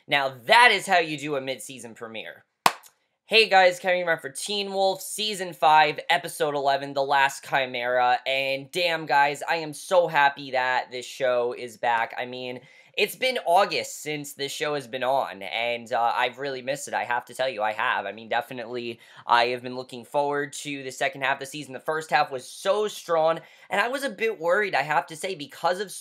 Now that is how you do a mid-season premiere. Hey guys, Kevin around for Teen Wolf, Season 5, Episode 11, The Last Chimera, and damn guys, I am so happy that this show is back. I mean, it's been August since this show has been on, and I've really missed it, I have to tell you, I have. I mean, definitely, I have been looking forward to the second half of the season. The first half was so strong, and I was a bit worried, I have to say, because of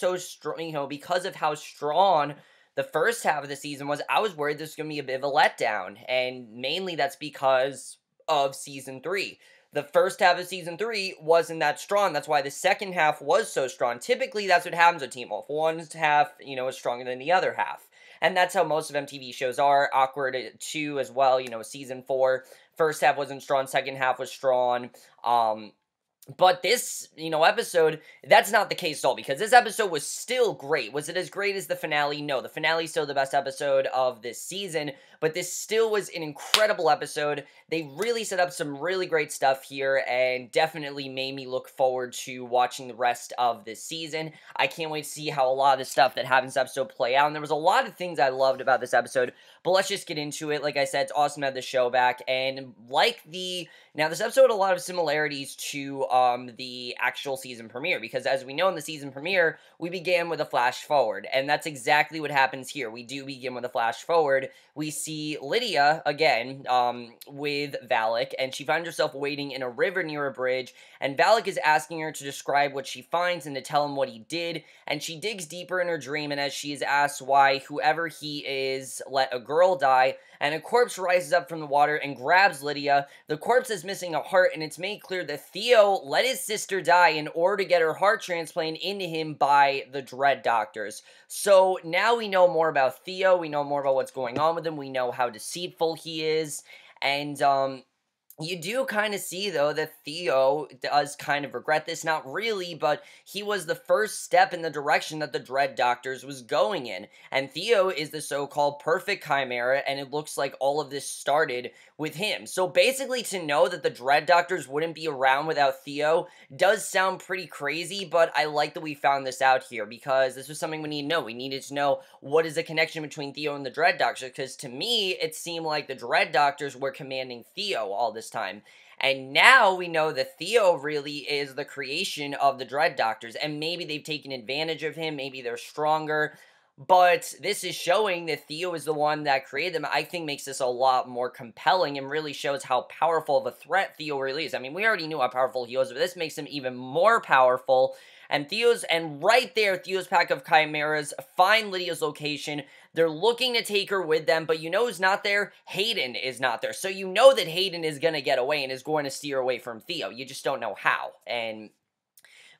how strong the first half of the season was, I was worried this was going to be a bit of a letdown, and mainly that's because of Season 3. The first half of Season 3 wasn't that strong, that's why the second half was so strong. Typically, that's what happens with Teen Wolf. One half, is stronger than the other half. And that's how most of MTV shows are. Awkward 2 as well, Season 4. First half wasn't strong, second half was strong. But this, episode, that's not the case at all, because this episode was still great. Was it as great as the finale? No, the finale is still the best episode of this season, but this still was an incredible episode. They really set up some really great stuff here, and definitely made me look forward to watching the rest of this season. I can't wait to see how a lot of the stuff that happens in this episode play out, and there was a lot of things I loved about this episode, but let's just get into it. Like I said, it's awesome to have the show back, and now this episode had a lot of similarities to the actual season premiere, because as we know in the season premiere, we began with a flash forward, and that's exactly what happens here. We do begin with a flash forward. We see Lydia, again, with Valak, and she finds herself waiting in a river near a bridge, and Valak is asking her to describe what she finds and to tell him what he did, and she digs deeper in her dream, and as she is asked why whoever he is let a girl die, and a corpse rises up from the water and grabs Lydia. The corpse is missing a heart, and it's made clear that Theo let his sister die in order to get her heart transplanted into him by the Dread Doctors. So now we know more about Theo, we know more about what's going on with him, we know how deceitful he is, and you do kind of see, though, that Theo does kind of regret this. Not really, but he was the first step in the direction that the Dread Doctors was going in. And Theo is the so-called perfect Chimera, and it looks like all of this started with him. So basically, to know that the Dread Doctors wouldn't be around without Theo does sound pretty crazy, but I like that we found this out here, because this was something we need to know. We needed to know what is the connection between Theo and the Dread Doctors, because to me, it seemed like the Dread Doctors were commanding Theo all this time. And now we know that Theo really is the creation of the Dread Doctors, and maybe they've taken advantage of him, maybe they're stronger, but this is showing that Theo is the one that created them. I think makes this a lot more compelling and really shows how powerful of a threat Theo really is. I mean, we already knew how powerful he was, but this makes him even more powerful. And right there, Theo's pack of chimeras find Lydia's location. They're looking to take her with them, but you know who's not there? Hayden is not there. So you know that Hayden is going to get away and is going to steer away from Theo. You just don't know how. And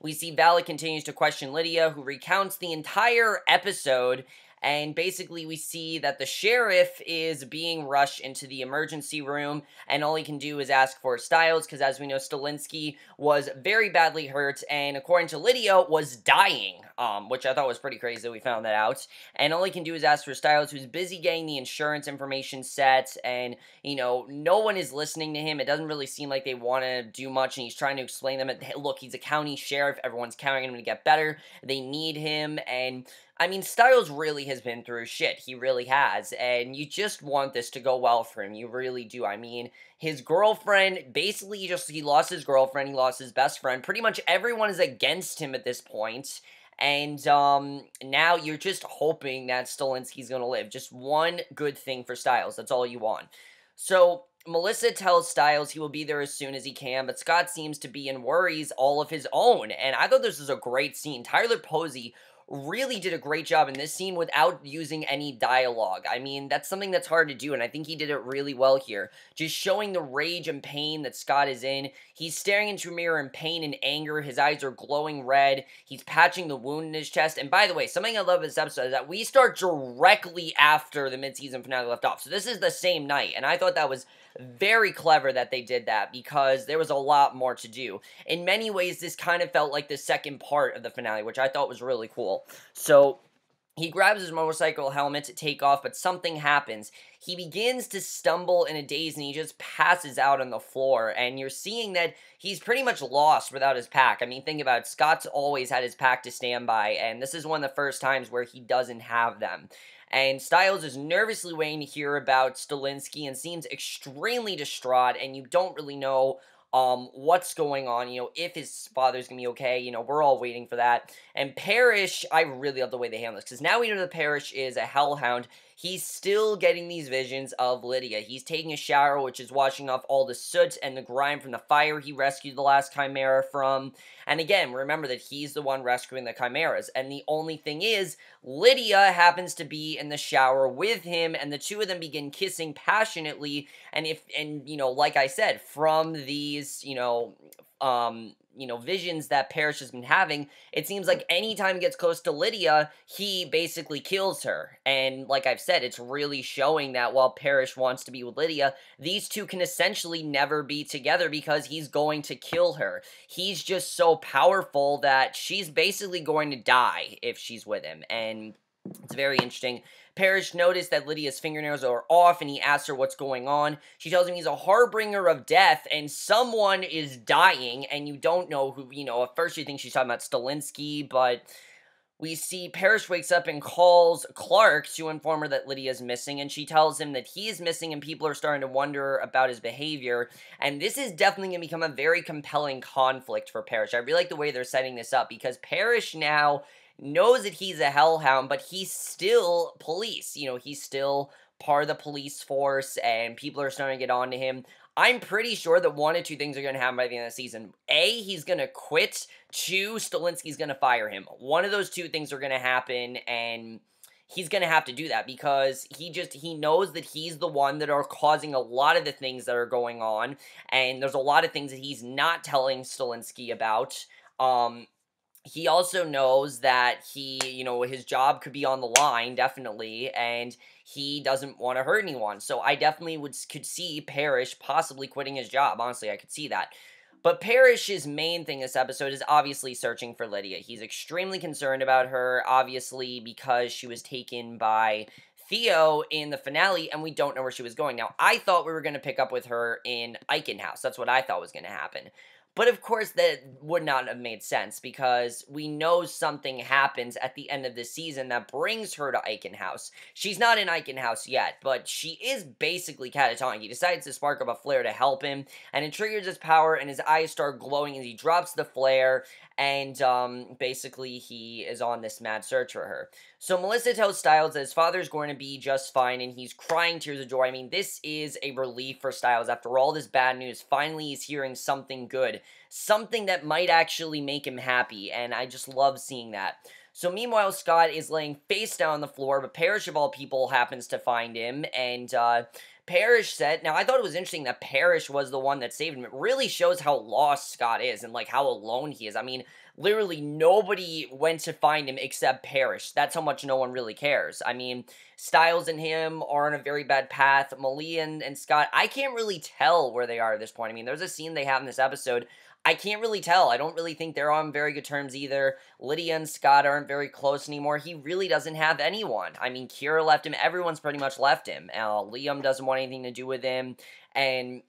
we see Valak continues to question Lydia, who recounts the entire episode, and basically we see that the sheriff is being rushed into the emergency room, and all he can do is ask for Stiles, because as we know, Stillenski was very badly hurt, and according to Lydia, was dying, which I thought was pretty crazy that we found that out, and all he can do is ask for Stiles, who's busy getting the insurance information set, and, no one is listening to him. It doesn't really seem like they want to do much, and he's trying to explain to them, look, he's a county sheriff, everyone's counting on him to get better, they need him, and I mean, Stiles really has been through shit. He really has. And you just want this to go well for him. You really do. I mean, his girlfriend, basically, he lost his girlfriend. He lost his best friend. Pretty much everyone is against him at this point. And now you're just hoping that Stillenski's going to live. Just one good thing for Stiles. That's all you want. So Melissa tells Stiles he will be there as soon as he can, but Scott seems to be in worries all of his own. And I thought this was a great scene. Tyler Posey really did a great job in this scene without using any dialogue. I mean, that's something that's hard to do, and I think he did it really well here. Just showing the rage and pain that Scott is in. He's staring into a mirror in pain and anger. His eyes are glowing red. He's patching the wound in his chest. And by the way, something I love in this episode is that we start directly after the mid-season finale left off. So this is the same night, and I thought that was very clever that they did that, because there was a lot more to do. In many ways, this kind of felt like the second part of the finale, which I thought was really cool. So he grabs his motorcycle helmet to take off, but something happens. He begins to stumble in a daze, and he just passes out on the floor, and you're seeing that he's pretty much lost without his pack. I mean, think about it. Scott's always had his pack to stand by, and this is one of the first times where he doesn't have them. and Stiles is nervously waiting to hear about Stillenski and seems extremely distraught, and you don't really know what's going on, if his father's gonna be okay, we're all waiting for that. And Parrish, I really love the way they handle this, because now we know that Parrish is a Hellhound. He's still getting these visions of Lydia. He's taking a shower, which is washing off all the soot and the grime from the fire he rescued the last Chimera from. And again, remember that he's the one rescuing the Chimeras. And the only thing is, Lydia happens to be in the shower with him, and the two of them begin kissing passionately. And like I said, from these, visions that Parrish has been having, it seems like anytime he gets close to Lydia, he basically kills her. And like I've said, it's really showing that while Parrish wants to be with Lydia, these two can essentially never be together because he's going to kill her. He's just so powerful that she's basically going to die if she's with him, and it's very interesting. Parrish noticed that Lydia's fingernails are off, and he asks her what's going on. She tells him he's a harbinger of death, and someone is dying, and you don't know who, at first you think she's talking about Stillenski, but we see Parrish wakes up and calls Clark to inform her that Lydia's missing, and she tells him that he is missing, and people are starting to wonder about his behavior, and this is definitely going to become a very compelling conflict for Parrish. I really like the way they're setting this up, because Parrish now knows that he's a Hellhound, but he's still police. He's still part of the police force, and people are starting to get on to him. I'm pretty sure that one of two things are going to happen by the end of the season. A, he's going to quit. Two, Stillenski's going to fire him. One of those two things are going to happen, and he's going to have to do that because he knows that he's the one that are causing a lot of the things that are going on, and there's a lot of things that he's not telling Stillenski about. He also knows that his job could be on the line, definitely, and he doesn't want to hurt anyone. So I definitely could see Parrish possibly quitting his job. Honestly, I could see that. But Parrish's main thing this episode is obviously searching for Lydia. He's extremely concerned about her, obviously, because she was taken by Theo in the finale, and we don't know where she was going. Now, I thought we were going to pick up with her in Eichan House. That's what I thought was going to happen. But of course, that would not have made sense because we know something happens at the end of the season that brings her to Eichan House. She's not in Eichan House yet, but she is basically catatonic. He decides to spark up a flare to help him, and it triggers his power, and his eyes start glowing as he drops the flare, and basically he is on this mad search for her. So Melissa tells Stiles that his father's going to be just fine, and he's crying tears of joy. I mean, this is a relief for Stiles. After all this bad news, finally he's hearing something good. Something that might actually make him happy, and I just love seeing that. So meanwhile, Scott is laying face down on the floor, but Parrish, of all people, happens to find him, and Parrish said, now I thought it was interesting that Parrish was the one that saved him. It really shows how lost Scott is and like how alone he is. I mean, literally nobody went to find him except Parrish. That's how much no one really cares. I mean, Stiles and him are on a very bad path. Malia and Scott, I can't really tell where they are at this point. I mean, there's a scene they have in this episode. I can't really tell. I don't really think they're on very good terms either. Lydia and Scott aren't very close anymore. He really doesn't have anyone. I mean, Kira left him. Everyone's pretty much left him. Liam doesn't want anything to do with him. And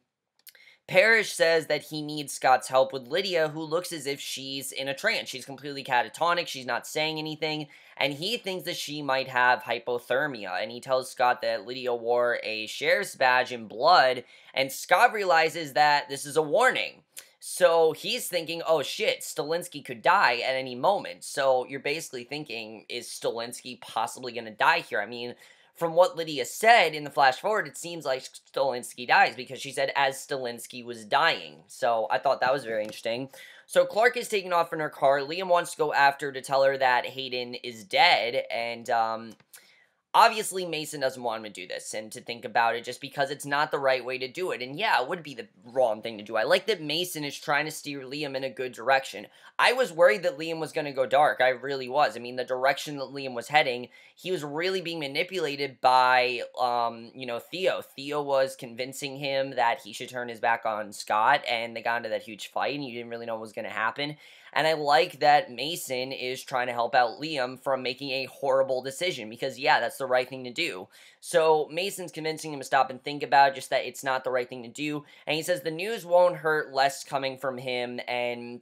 Parrish says that he needs Scott's help with Lydia, who looks as if she's in a trance. She's completely catatonic. She's not saying anything. And he thinks that she might have hypothermia. And he tells Scott that Lydia wore a sheriff's badge in blood. And Scott realizes that this is a warning. So he's thinking, oh shit, Stillenski could die at any moment. So you're basically thinking, is Stillenski possibly going to die here? I mean, from what Lydia said in the flash forward, it seems like Stillenski dies because she said as Stillenski was dying. So I thought that was very interesting. So Clark is taking off in her car. Liam wants to go after to tell her that Hayden is dead. And obviously, Mason doesn't want him to do this and to think about it just because it's not the right way to do it. And yeah, it would be the wrong thing to do. I like that Mason is trying to steer Liam in a good direction. I was worried that Liam was going to go dark. I really was. I mean, the direction that Liam was heading, he was really being manipulated by, Theo. Theo was convincing him that he should turn his back on Scott, and they got into that huge fight, and you didn't really know what was going to happen. And I like that Mason is trying to help out Liam from making a horrible decision, because, yeah, that's the right thing to do. So Mason's convincing him to stop and think about it, just that it's not the right thing to do. And he says the news won't hurt less coming from him, and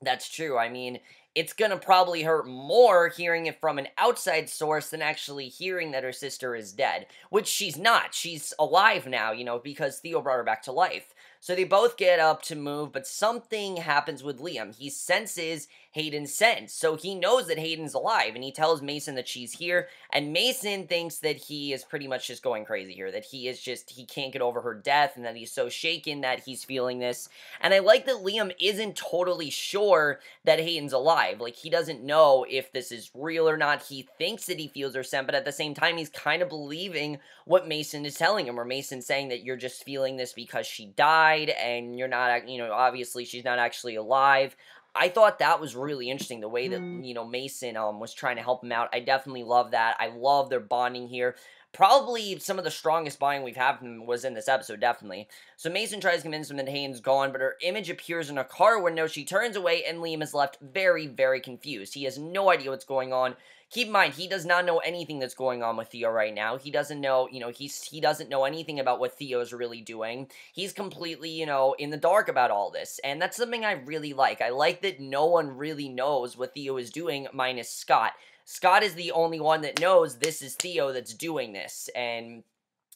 that's true. I mean, it's gonna probably hurt more hearing it from an outside source than actually hearing that her sister is dead, which she's not. She's alive now, because Theo brought her back to life. So they both get up to move, but something happens with Liam. He senses Hayden's sense, so he knows that Hayden's alive, and he tells Mason that she's here, and Mason thinks that he is pretty much just going crazy here, that he can't get over her death, and that he's so shaken that he's feeling this. And I like that Liam isn't totally sure that Hayden's alive. Like, he doesn't know if this is real or not. He thinks that he feels her scent, but at the same time, he's kind of believing what Mason is telling him, or Mason's saying that you're just feeling this because she died, and you're not, obviously she's not actually alive. I thought that was really interesting, the way that, Mason was trying to help him out. I definitely love that. I love their bonding here. Probably some of the strongest bonding we've had was in this episode, definitely. So Mason tries to convince him that Hayden's gone, but her image appears in a car window. She turns away, and Liam is left very, very confused. He has no idea what's going on. Keep in mind, he does not know anything that's going on with Theo right now. He doesn't know, he doesn't know anything about what Theo's really doing. He's completely, in the dark about all this, and that's something I really like. I like that no one really knows what Theo is doing, minus Scott. Scott is the only one that knows this is Theo that's doing this, and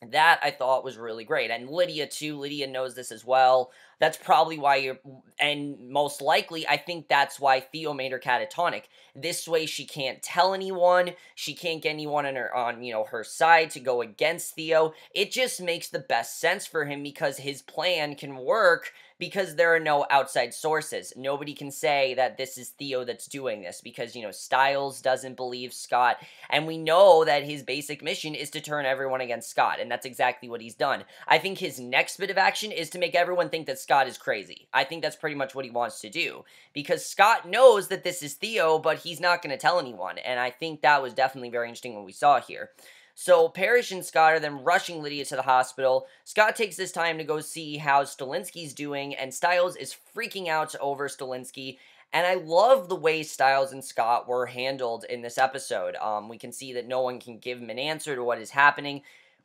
that I thought was really great. And Lydia, too. Lydia knows this as well. That's probably why and most likely, I think that's why Theo made her catatonic. This way, she can't tell anyone. She can't get anyone on her side to go against Theo. It just makes the best sense for him because his plan can work because there are no outside sources. Nobody can say that this is Theo that's doing this because, Stiles doesn't believe Scott, and we know that his basic mission is to turn everyone against Scott, and that's exactly what he's done. I think his next bit of action is to make everyone think that Scott is crazy. I think that's pretty much what he wants to do, because Scott knows that this is Theo, but he's not going to tell anyone, and I think that was definitely very interesting what we saw here. So Parrish and Scott are then rushing Lydia to the hospital. Scott takes this time to go see how Stillenski's doing, and Stiles is freaking out over Stillenski. And I love the way Stiles and Scott were handled in this episode. We can see that no one can give him an answer to what is happening.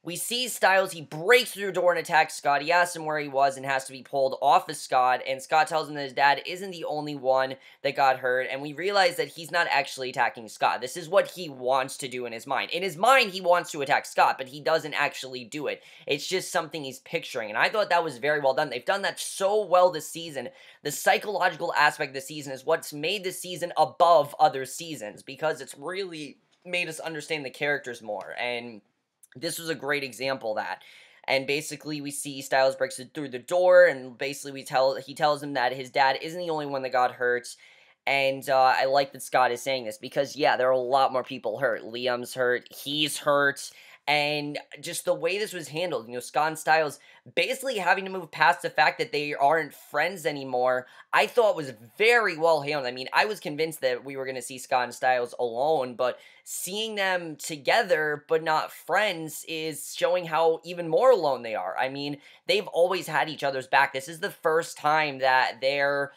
We see Stiles, he breaks through the door and attacks Scott. He asks him where he was and has to be pulled off of Scott, and Scott tells him that his dad isn't the only one that got hurt, and we realize that he's not actually attacking Scott. This is what he wants to do in his mind. In his mind, he wants to attack Scott, but he doesn't actually do it. It's just something he's picturing, and I thought that was very well done. They've done that so well this season. The psychological aspect of the season is what's made this season above other seasons, because it's really made us understand the characters more, and this was a great example of that. And basically, we see Stiles breaks through the door, and basically he tells him that his dad isn't the only one that got hurt. And I like that Scott is saying this, because, yeah, there are a lot more people hurt. Liam's hurt, he's hurt, and just the way this was handled, Scott and Stiles basically having to move past the fact that they aren't friends anymore, I thought was very well handled. I mean, I was convinced that we were going to see Scott and Stiles alone, but seeing them together but not friends is showing how even more alone they are. I mean, they've always had each other's back. This is the first time that they're,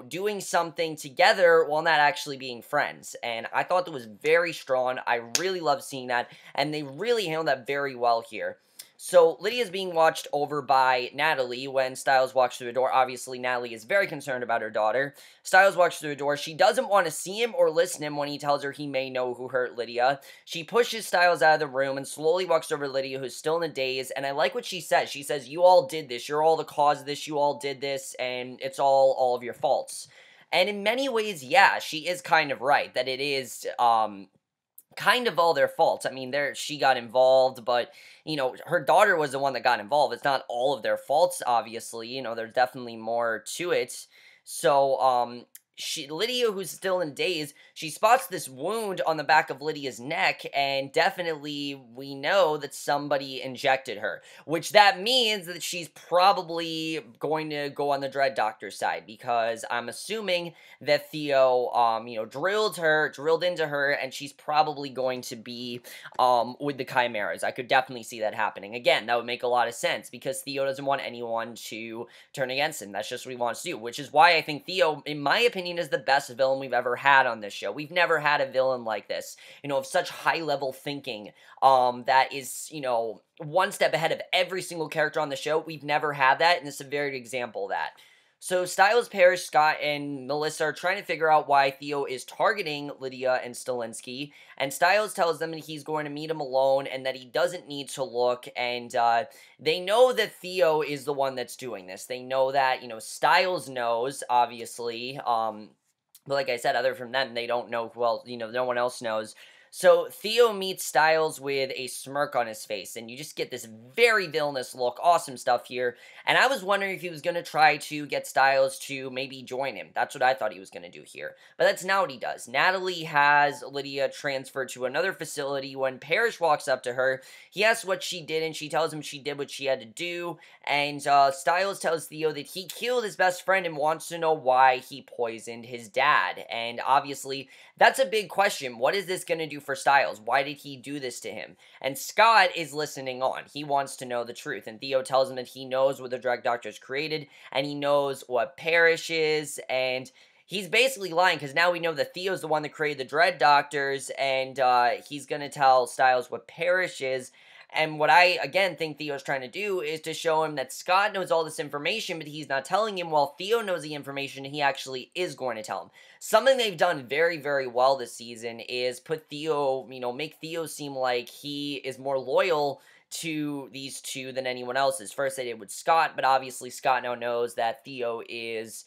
doing something together while not actually being friends. And I thought that was very strong. I really love seeing that, and they really handled that very well here. So, Lydia's being watched over by Natalie when Stiles walks through the door. Obviously, Natalie is very concerned about her daughter. Stiles walks through the door. She doesn't want to see him or listen to him when he tells her he may know who hurt Lydia. She pushes Stiles out of the room and slowly walks over to Lydia, who's still in a daze. And I like what she says. She says, "You all did this. You're all the cause of this. You all did this, and it's all of your faults." And in many ways, yeah, she is kind of right, that it is, kind of all their faults. I mean, she got involved, but, her daughter was the one that got involved. It's not all of their faults, obviously. There's definitely more to it. So, Lydia, who's still in daze, she spots this wound on the back of Lydia's neck, and definitely we know that somebody injected her, which that means that she's probably going to go on the Dread Doctor's side, because I'm assuming that Theo, drilled into her, and she's probably going to be, with the Chimeras. I could definitely see that happening. Again, that would make a lot of sense, because Theo doesn't want anyone to turn against him. That's just what he wants to do, which is why I think Theo, in my opinion, is the best villain we've ever had on this show. We've never had a villain like this, of such high-level thinking, that is, one step ahead of every single character on the show. We've never had that, and this is a very good example of that. So Stiles, Parrish, Scott, and Melissa are trying to figure out why Theo is targeting Lydia and Stillenski, and Stiles tells them that he's going to meet him alone and that he doesn't need to look, and they know that Theo is the one that's doing this. They know that, Stiles knows, obviously, but like I said, other from them, they don't know, well, no one else knows. So Theo meets Stiles with a smirk on his face, and you just get this very villainous look. Awesome stuff here. And I was wondering if he was going to try to get Stiles to maybe join him. That's what I thought he was going to do here. But that's not what he does. Natalie has Lydia transferred to another facility. When Parrish walks up to her, he asks what she did, and she tells him she did what she had to do. And Stiles tells Theo that he killed his best friend and wants to know why he poisoned his dad. And obviously, that's a big question. What is this going to do for Stiles? Why did he do this to him? And Scott is listening on. He wants to know the truth. And Theo tells him that he knows what the drug doctors created, and he knows what Parrish is, and he's basically lying, because now we know that Theo's the one that created the Dread Doctors, and he's going to tell Stiles what Parrish is. And what I, again, think Theo's trying to do is to show him that Scott knows all this information, but he's not telling him, while Theo knows the information, he actually is going to tell him. Something they've done very, very well this season is put Theo, make Theo seem like he is more loyal to these two than anyone else is. First they did with Scott, but obviously Scott now knows that Theo is,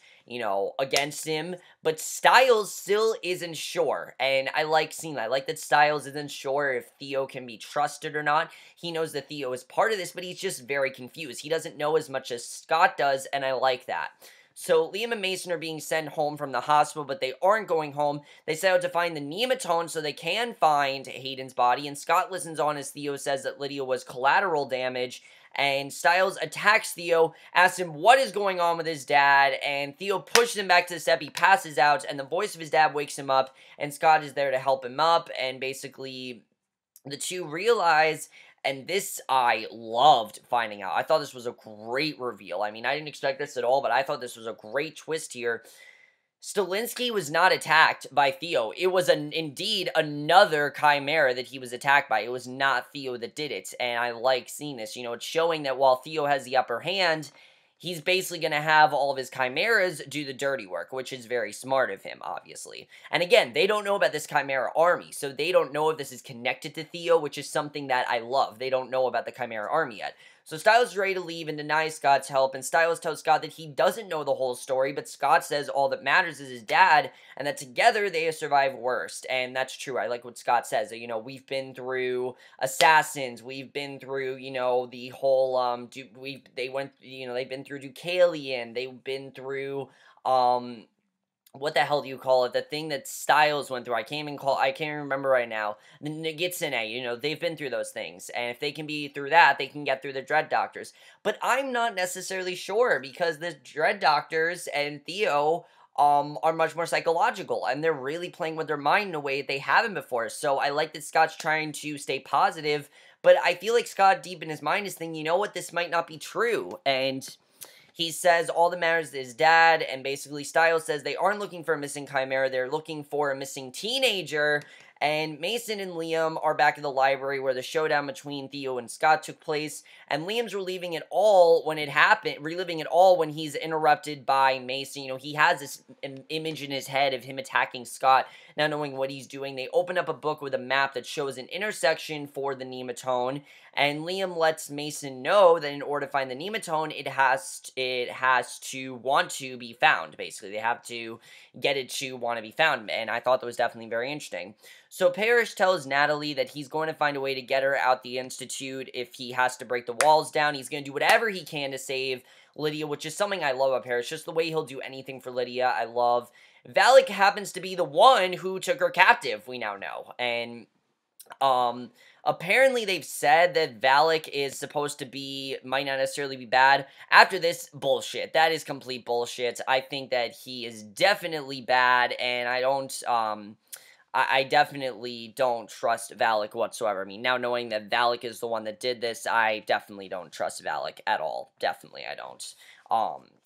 against him, but Stiles still isn't sure, and I like seeing that. I like that Stiles isn't sure if Theo can be trusted or not. He knows that Theo is part of this, but he's just very confused. He doesn't know as much as Scott does, and I like that. So Liam and Mason are being sent home from the hospital, but they aren't going home. They set out to find the nematone so they can find Hayden's body, and Scott listens on as Theo says that Lydia was collateral damage, and Stiles attacks Theo, asks him what is going on with his dad, and Theo pushes him back to the step. He passes out, and the voice of his dad wakes him up, and Scott is there to help him up, and basically the two realize. And this I loved finding out. I thought this was a great reveal. I mean, I didn't expect this at all, but I thought this was a great twist here. Stillenski was not attacked by Theo. It was indeed another Chimera that he was attacked by. It was not Theo that did it, and I like seeing this. It's showing that while Theo has the upper hand, he's basically going to have all of his chimeras do the dirty work, which is very smart of him, obviously. And again, they don't know about this chimera army, so they don't know if this is connected to Theo, which is something that I love. They don't know about the chimera army yet. So Stiles is ready to leave and denies Scott's help, and Stiles tells Scott that he doesn't know the whole story, but Scott says all that matters is his dad, and that together they have survived worst. And that's true. I like what Scott says, that, we've been through assassins, we've been through, the whole, they've been through Deucalion, they've been through, what the hell do you call it? The thing that Stiles went through. I can't even remember right now. The Nagitsune, they've been through those things. And if they can be through that, they can get through the Dread Doctors. But I'm not necessarily sure, because the Dread Doctors and Theo are much more psychological, and they're really playing with their mind in a way that they haven't before. So I like that Scott's trying to stay positive, but I feel like Scott deep in his mind is thinking, this might not be true. And he says all that matters is his dad, and basically Stiles says they aren't looking for a missing chimera, they're looking for a missing teenager. And Mason and Liam are back at the library where the showdown between Theo and Scott took place, and Liam's reliving it all when he's interrupted by Mason. He has this image in his head of him attacking Scott, not knowing what he's doing. They open up a book with a map that shows an intersection for the nematone, and Liam lets Mason know that in order to find the nematone, it has to want to be found, basically. They have to get it to want to be found, and I thought that was definitely very interesting. So Parrish tells Natalie that he's going to find a way to get her out the Institute. If he has to break the walls down, he's going to do whatever he can to save Lydia, which is something I love about Parrish. Just the way he'll do anything for Lydia, I love. Valak happens to be the one who took her captive, we now know. And apparently they've said that Valak is supposed to might not necessarily be bad. After this, bullshit. That is complete bullshit. I think that he is definitely bad, and I definitely don't trust Valak whatsoever. I mean, now knowing that Valak is the one that did this, I definitely don't trust Valak at all. Definitely I don't.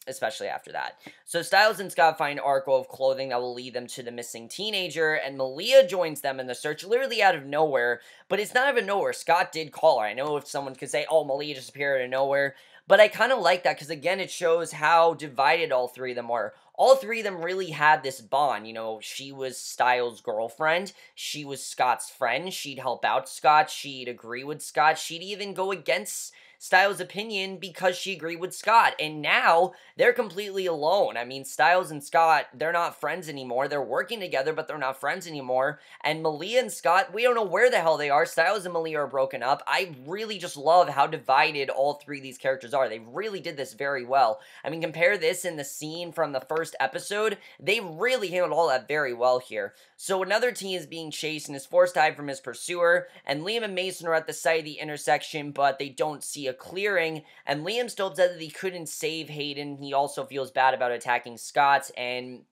Especially after that. So Stiles and Scott find an article of clothing that will lead them to the missing teenager, and Malia joins them in the search, literally out of nowhere, but it's not out of nowhere. Scott did call her. I know if someone could say, oh, Malia just appeared out of nowhere, But I kind of like that because, again, it shows how divided all three of them are. All three of them really had this bond. You know, she was Stiles' girlfriend. She was Scott's friend. She'd help out Scott. She'd agree with Scott. She'd even go against Stiles' opinion because she agreed with Scott. And now they're completely alone. I mean, Stiles and Scott, they're not friends anymore. They're working together, but they're not friends anymore. And Malia and Scott, we don't know where the hell they are. Stiles and Malia are broken up. I really just love how divided all three of these characters are. They really did this very well. I mean, compare this in the scene from the first episode. They really handled all that very well here. So another teen is being chased and is forced to hide from his pursuer. And Liam and Mason are at the site of the intersection, but they don't see a clearing. And Liam's still upset that he couldn't save Hayden. He also feels bad about attacking Scott. And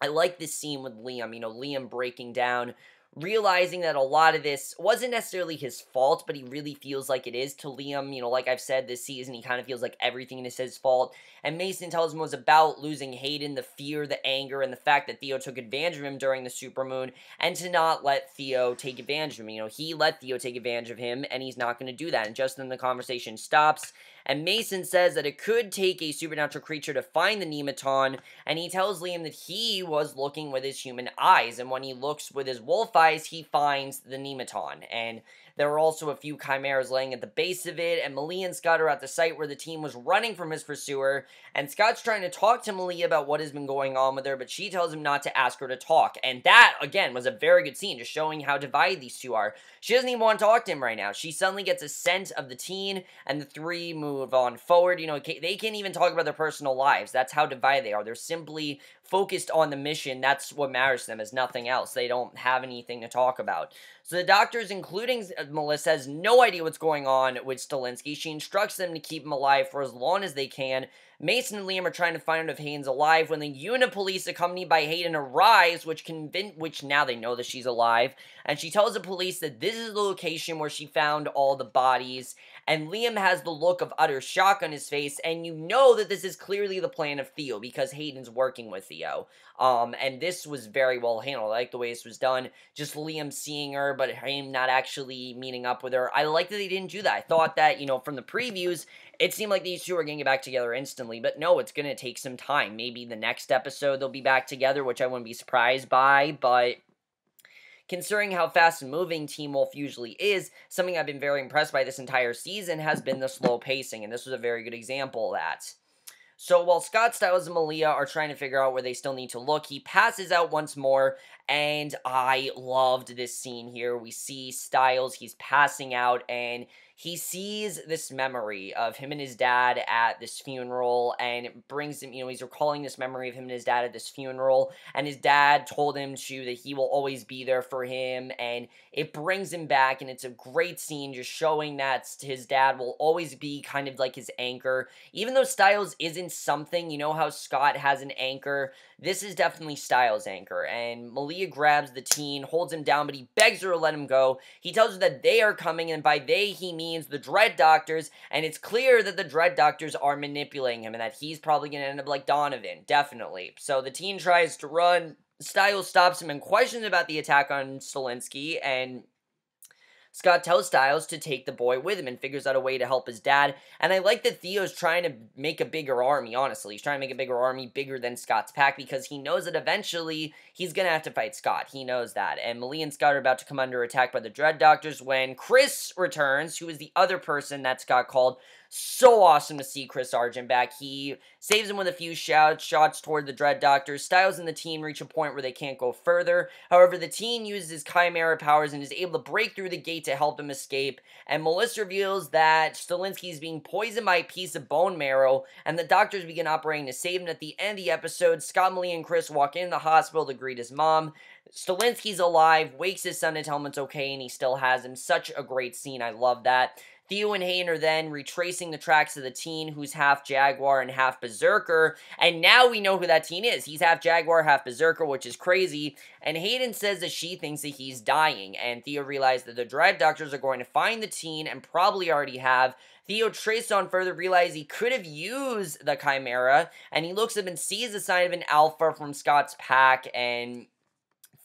I like this scene with Liam. You know, Liam breaking down, realizing that a lot of this wasn't necessarily his fault, but he really feels like it is to Liam. You know, like I've said this season, he kind of feels like everything is his fault. And Mason tells him it was about losing Hayden, the fear, the anger, and the fact that Theo took advantage of him during the supermoon, and to not let Theo take advantage of him. You know, he let Theo take advantage of him, and he's not going to do that. And just then the conversation stops, and Mason says that it could take a supernatural creature to find the Nemeton, and he tells Liam that he was looking with his human eyes, and when he looks with his wolf eyes, he finds the Nemeton. And there were also a few chimeras laying at the base of it, and Malia and Scott are at the site where the team was running from his pursuer, and Scott's trying to talk to Malia about what has been going on with her, but she tells him not to ask her to talk. And that, again, was a very good scene, just showing how divided these two are. She doesn't even want to talk to him right now. She suddenly gets a scent of the teen, and the three move on forward. You know, they can't even talk about their personal lives. That's how divided they are. They're simply focused on the mission. That's what matters to them, is nothing else. They don't have anything to talk about. So the doctors, including Melissa, has no idea what's going on with Stillenski. She instructs them to keep him alive for as long as they can. Mason and Liam are trying to find out if Hayden's alive when the unit police, accompanied by Hayden, arrives, which now they know that she's alive. And she tells the police that this is the location where she found all the bodies. And Liam has the look of utter shock on his face, and you know that this is clearly the plan of Theo, because Hayden's working with Theo. And this was very well handled. I like the way this was done. Just Liam seeing her, but him not actually meeting up with her. I like that they didn't do that. I thought that, you know, from the previews, it seemed like these two were going to get back together instantly, but no, it's going to take some time. Maybe the next episode they'll be back together, which I wouldn't be surprised by, but considering how fast moving Teen Wolf usually is, something I've been very impressed by this entire season has been the slow pacing, and this was a very good example of that. So while Scott, Stiles, and Malia are trying to figure out where they still need to look, he passes out once more, and I loved this scene here. We see Stiles, he's passing out, and he sees this memory of him and his dad at this funeral, and it brings him, you know, he's recalling this memory of him and his dad at this funeral, and his dad told him that he will always be there for him, and it brings him back, and it's a great scene just showing that his dad will always be kind of like his anchor. Even though Stiles isn't something, you know how Scott has an anchor, this is definitely Stiles' anchor, and Malia grabs the teen, holds him down, but he begs her to let him go. He tells her that they are coming, and by they, he means the Dread Doctors, and it's clear that the Dread Doctors are manipulating him, and that he's probably going to end up like Donovan, definitely. So the teen tries to run, Stiles stops him and questions about the attack on Stillenski, and Scott tells Stiles to take the boy with him and figures out a way to help his dad. And I like that Theo's trying to make a bigger army, honestly. He's trying to make a bigger army, bigger than Scott's pack, because he knows that eventually he's going to have to fight Scott. He knows that. And Malia and Scott are about to come under attack by the Dread Doctors when Chris returns, who is the other person that Scott called. So awesome to see Chris Sargent back. He saves him with a few shots toward the Dread Doctors. Stiles and the team reach a point where they can't go further. However, the team uses his Chimera powers and is able to break through the gate to help him escape. And Melissa reveals that Stillenski is being poisoned by a piece of bone marrow, and the doctors begin operating to save him. At the end of the episode, Scott, Malia, and Chris walk into the hospital to greet his mom. Stillenski's alive, wakes his son to tell him it's okay, and he still has him. Such a great scene. I love that. Theo and Hayden are then retracing the tracks of the teen who's half Jaguar and half Berserker, and now we know who that teen is. He's half Jaguar, half Berserker, which is crazy, and Hayden says that she thinks that he's dying, and Theo realizes that the Dread Doctors are going to find the teen, and probably already have. Theo traced on further, realizes he could have used the Chimera, and he looks up and sees the sign of an alpha from Scott's pack, and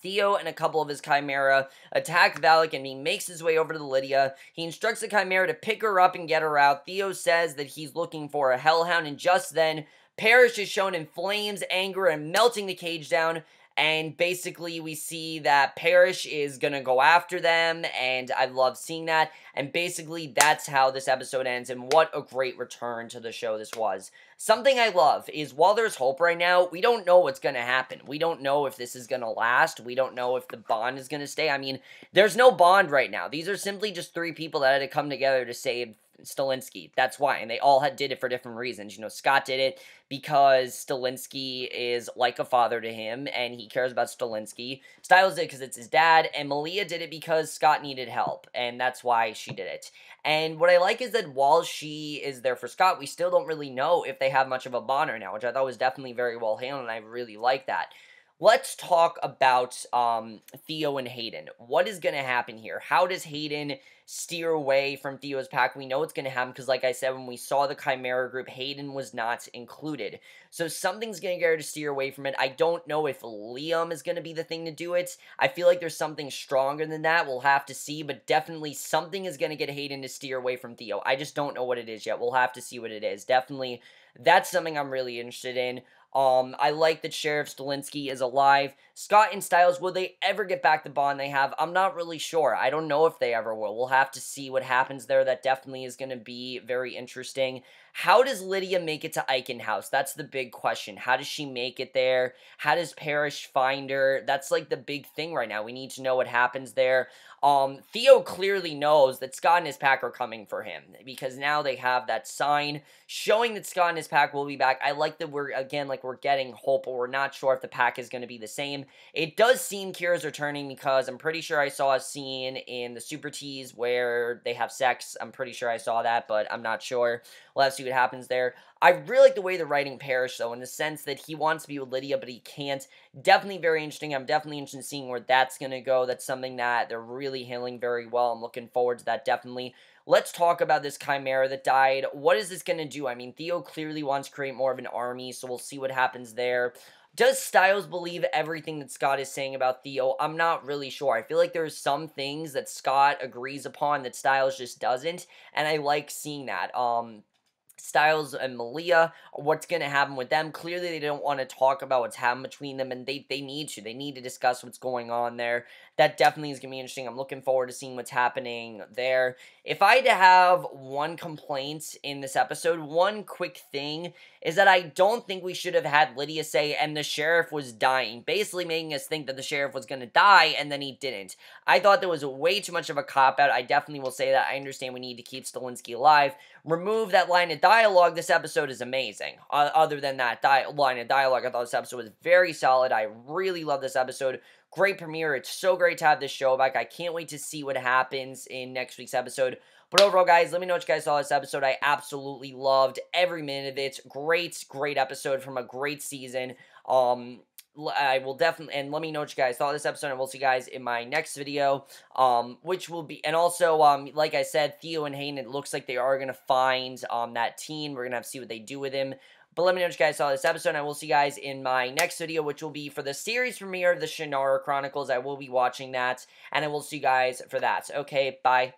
Theo and a couple of his Chimera attack Valak, and he makes his way over to Lydia. He instructs the Chimera to pick her up and get her out. Theo says that he's looking for a Hellhound, and just then, Parrish is shown in flames, anger, and melting the cage down. And basically, we see that Parrish is gonna go after them, and I love seeing that. And basically, that's how this episode ends, and what a great return to the show this was. Something I love is, while there's hope right now, we don't know what's gonna happen. We don't know if this is gonna last. We don't know if the bond is gonna stay. I mean, there's no bond right now. These are simply just three people that had to come together to save Stillenski. That's why, and they all did it for different reasons. You know, Scott did it because Stillenski is like a father to him, and he cares about Stillenski. Stiles did it because it's his dad, and Malia did it because Scott needed help, and that's why she did it. And what I like is that while she is there for Scott, we still don't really know if they have much of a bond right now, which I thought was definitely very well handled, and I really like that. Let's talk about Theo and Hayden. What is going to happen here? How does Hayden steer away from Theo's pack? We know what's going to happen because, like I said, when we saw the Chimera group, Hayden was not included. So something's going to get her to steer away from it. I don't know if Liam is going to be the thing to do it. I feel like there's something stronger than that. We'll have to see, but definitely something is going to get Hayden to steer away from Theo. I just don't know what it is yet. We'll have to see what it is. Definitely, that's something I'm really interested in. I like that Sheriff Stillenski is alive. Scott and Stiles, will they ever get back the bond they have? I'm not really sure. I don't know if they ever will. We'll have to see what happens there. That definitely is going to be very interesting. How does Lydia make it to Eichan House? That's the big question. How does she make it there? How does Parrish find her? That's like the big thing right now. We need to know what happens there. Theo clearly knows that Scott and his pack are coming for him, because now they have that sign showing that Scott and his pack will be back. I like that we're getting hope, but we're not sure if the pack is going to be the same. It does seem Kira's returning, because I'm pretty sure I saw a scene in the Super Tease where they have sex. I'm pretty sure I saw that, but I'm not sure. We'll have to see what happens there. I really like the way they're writing Parrish, though, in the sense that he wants to be with Lydia, but he can't. Definitely very interesting. I'm definitely interested in seeing where that's going to go. That's something that they're really handling very well. I'm looking forward to that, definitely. Let's talk about this Chimera that died. What is this going to do? I mean, Theo clearly wants to create more of an army, so we'll see what happens there. Does Stiles believe everything that Scott is saying about Theo? I'm not really sure. I feel like there's some things that Scott agrees upon that Stiles just doesn't, and I like seeing that. Stiles and Malia, what's going to happen with them? Clearly, they don't want to talk about what's happening between them, and they need to. They need to discuss what's going on there. That definitely is going to be interesting. I'm looking forward to seeing what's happening there. If I had to have one complaint in this episode, one quick thing, is that I don't think we should have had Lydia say, and the sheriff was dying, basically making us think that the sheriff was going to die, and then he didn't. I thought there was way too much of a cop-out. I definitely will say that. I understand we need to keep Stillenski alive. Remove that line of dialogue. This episode is amazing. Other than that line of dialogue, I thought this episode was very solid. I really love this episode. Great premiere. It's so great to have this show back. I can't wait to see what happens in next week's episode. But overall, guys, let me know what you guys saw this episode. I absolutely loved every minute of it. Great episode from a great season. I will definitely, and let me know what you guys thought of this episode, and we'll see you guys in my next video, which will be, and also, like I said, Theo and Hayden, it looks like they are going to find, that teen. We're going to have to see what they do with him. But let me know what you guys saw of this episode, and I will see you guys in my next video, which will be for the series premiere of the Chimera Chronicles. I will be watching that, and I will see you guys for that. Okay, bye.